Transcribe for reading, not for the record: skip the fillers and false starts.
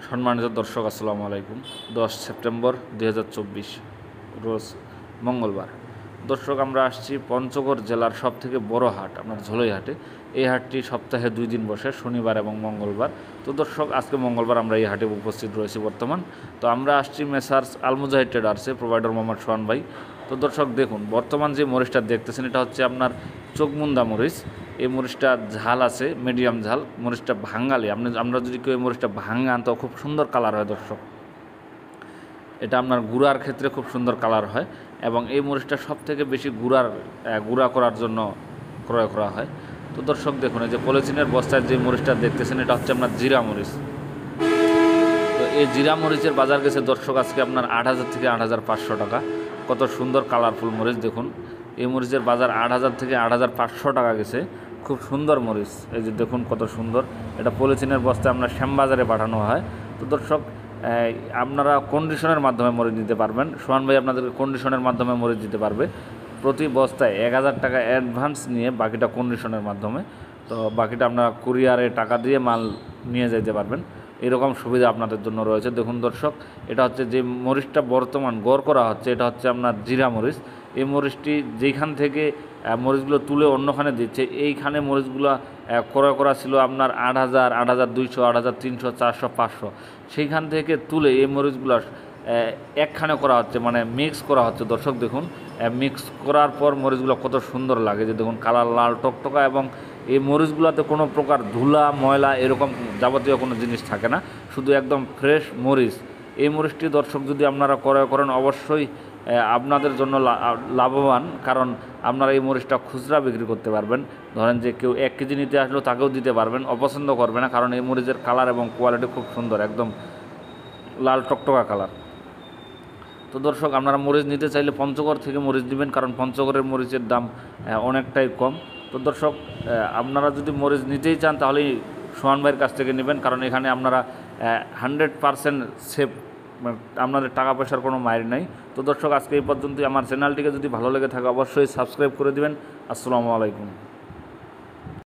সম্মানিত দর্শক আসসালামু আলাইকুম। 10 সেপ্টেম্বর 2024 রোজ মঙ্গলবার। দর্শক, আমরা আসছি পঞ্চগড় জেলার সবথেকে বড় হাট আপনার ঝোলইহাটে। এই হাটটি সপ্তাহে 2 দিন বসে, শনিবার এবং মঙ্গলবার। তো দর্শক, আজকে মঙ্গলবার আমরা এই হাটে উপস্থিত রয়েছি বর্তমান। তো আমরা আসছি মেসার্স আল মুজাহিদ ট্রেডার্সে, প্রোভাইডার মোহাম্মদ সোহান ভাই। তো দর্শক দেখুন, বর্তমান যে মরিচটা দেখতেছেন এটা হচ্ছে আপনার চোখমুন্দা মরিচ। এই মরিচটা ঝাল আছে, মিডিয়াম ঝাল। মরিচটা ভাঙালে আমরা যদি কেউ এই মরিচটা ভাঙান তো খুব সুন্দর কালার হয় দর্শক। এটা আপনার গুঁড়ার ক্ষেত্রে খুব সুন্দর কালার হয় এবং এই মরিচটা সবথেকে বেশি গুঁড়া করার জন্য ক্রয় করা হয়। তো দর্শক দেখুন, এই যে পলিথিনের বস্তায় যে মরিচটা দেখতেছেন এটা হচ্ছে আপনার জিরা মরিচ। তো এই জিরা মরিচের বাজার গেছে দর্শক আজকে আপনার 8,000 থেকে 8,500 টাকা। কত সুন্দর কালারফুল মরিচ দেখুন। এই মরিচের বাজার 8,000 থেকে 8,500 টাকা গেছে। খুব সুন্দর মরিচ, এই যে দেখুন কত সুন্দর। এটা পলিথিনের বস্তায় আপনার শ্যামবাজারে পাঠানো হয়। তো দর্শক, আপনারা কন্ডিশনের মাধ্যমে মরিচ নিতে পারবেন। সোহান ভাই আপনাদেরকে কন্ডিশনের মাধ্যমে মরিচ দিতে পারবে। প্রতি বস্তায় 1,000 টাকা অ্যাডভান্স নিয়ে বাকিটা কন্ডিশনের মাধ্যমে। তো বাকিটা আপনারা কুরিয়ারে টাকা দিয়ে মাল নিয়ে যেতে পারবেন। এরকম সুবিধা আপনাদের জন্য রয়েছে। দেখুন দর্শক, এটা হচ্ছে যে মরিচটা বর্তমান গড় করা হচ্ছে, এটা হচ্ছে আপনার জিরা মরিচ। এই মরিচটি যেখান থেকে মরিচগুলো তুলে অন্যখানে দিচ্ছে, এইখানে মরিচগুলো ক্রয় করা ছিল আপনার 8,000, 8,200, 8,300, 400, 500। সেইখান থেকে তুলে এই মরিচগুলো একখানে করা হচ্ছে, মানে মিক্স করা হচ্ছে। দর্শক দেখুন, মিক্স করার পর মরিচগুলো কত সুন্দর লাগে, যে দেখুন কালার লাল টকটকা। এবং এই মরিচগুলোতে কোনো প্রকার ধুলা ময়লা এরকম যাবতীয় কোনো জিনিস থাকে না, শুধু একদম ফ্রেশ মরিচ। এই মরিচটি দর্শক যদি আপনারা ক্রয় করেন অবশ্যই আপনাদের জন্য লাভবান, কারণ আপনারা এই মরিচটা খুচরা বিক্রি করতে পারবেন। ধরেন যে কেউ 1 কেজি নিতে আসলেও তাকেও দিতে পারবেন, অপছন্দ করবে না, কারণ এই মরিচের কালার এবং কোয়ালিটি খুব সুন্দর, একদম লাল টকটকা কালার। তো দর্শক, আপনারা মরিচ নিতে চাইলে পঞ্চগড় থেকে মরিচ নেবেন, কারণ পঞ্চগড়ের মরিচের দাম অনেকটাই কম। তো দর্শক, আপনারা যদি মরিচ নিতেই চান তাহলে সোহান ভাইয়ের কাছ থেকে নেবেন, কারণ এখানে আপনারা 100% সেফ, আপনাদের টাকা পয়সার কোনো মায়ের নাই। তো দর্শক, আজকে এই পর্যন্তই। আমার চ্যানেলটিকে যদি ভালো লেগে থাকে অবশ্যই সাবস্ক্রাইব করে দিবেন। আসসালামু আলাইকুম।